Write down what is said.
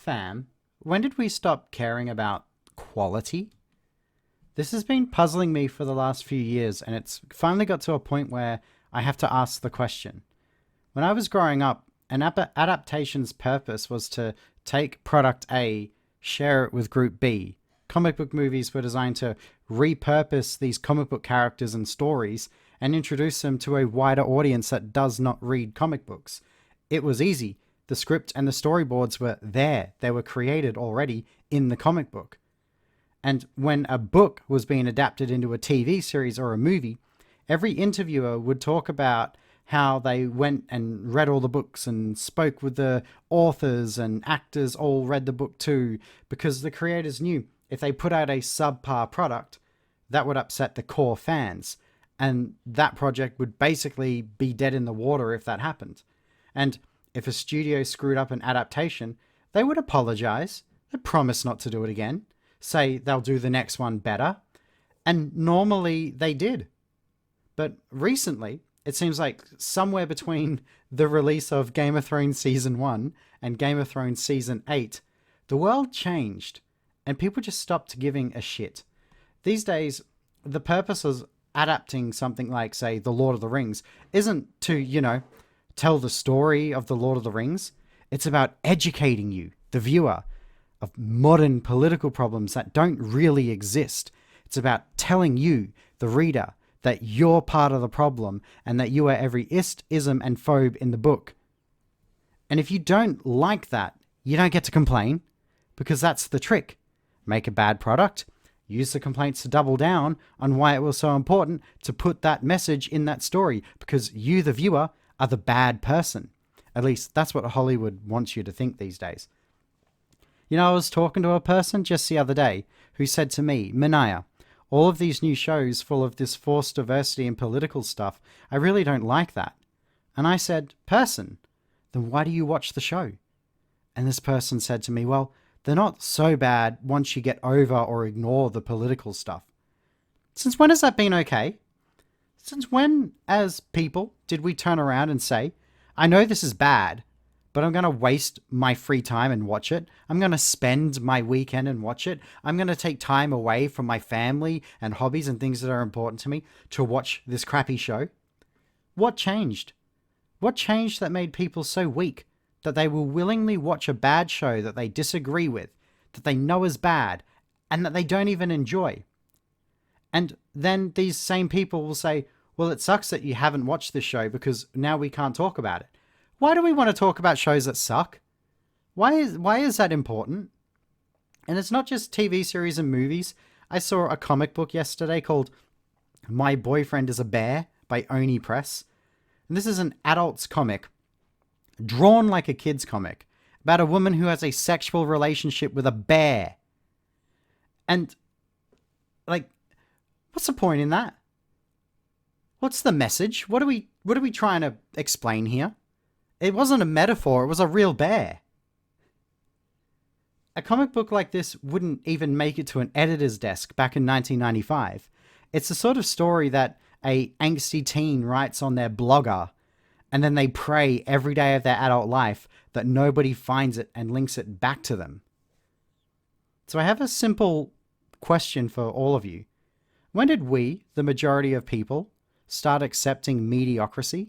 Fam, when did we stop caring about quality? This has been puzzling me for the last few years, and it's finally got to a point where I have to ask the question. When I was growing up, an adaptation's purpose was to take product A, share it with group B. Comic book movies were designed to repurpose these comic book characters and stories and introduce them to a wider audience that does not read comic books. It was easy. The script and the storyboards were there. They were created already in the comic book. And when a book was being adapted into a TV series or a movie, every interviewer would talk about how they went and read all the books and spoke with the authors, and actors all read the book too, because the creators knew if they put out a subpar product, that would upset the core fans. And that project would basically be dead in the water if that happened. And if a studio screwed up an adaptation, they would apologize. They'd promise not to do it again. Say they'll do the next one better. And normally they did. But recently, it seems like somewhere between the release of Game of Thrones Season 1 and Game of Thrones Season 8, the world changed and people just stopped giving a shit. These days, the purpose of adapting something like, say, The Lord of the Rings isn't to, tell the story of The Lord of the Rings. It's about educating you, the viewer, of modern political problems that don't really exist. It's about telling you, the reader, that you're part of the problem and that you are every ist, ism, and phobe in the book. And if you don't like that, you don't get to complain, because that's the trick. Make a bad product, use the complaints to double down on why it was so important to put that message in that story, because you, the viewer, are the bad person. At least that's what Hollywood wants you to think these days. I was talking to a person just the other day who said to me, Manaya, all of these new shows full of this forced diversity and political stuff, I really don't like that. And I said, person, then why do you watch the show? And this person said to me, well, they're not so bad once you get over or ignore the political stuff. Since when has that been okay? Since when, as people, did we turn around and say, I know this is bad, but I'm going to waste my free time and watch it. I'm going to spend my weekend and watch it. I'm going to take time away from my family and hobbies and things that are important to me to watch this crappy show. What changed? What changed that made people so weak that they will willingly watch a bad show that they disagree with, that they know is bad, and that they don't even enjoy? And then these same people will say, well, it sucks that you haven't watched this show because now we can't talk about it. Why do we want to talk about shows that suck? Why is that important? And it's not just TV series and movies. I saw a comic book yesterday called My Boyfriend is a Bear by Oni Press. And this is an adult's comic, drawn like a kid's comic, about a woman who has a sexual relationship with a bear. And, what's the point in that? What's the message? What are we trying to explain here? It wasn't a metaphor, it was a real bear. A comic book like this wouldn't even make it to an editor's desk back in 1995. It's the sort of story that a angsty teen writes on their blogger, and then they pray every day of their adult life that nobody finds it and links it back to them. So I have a simple question for all of you. When did we, the majority of people, start accepting mediocrity?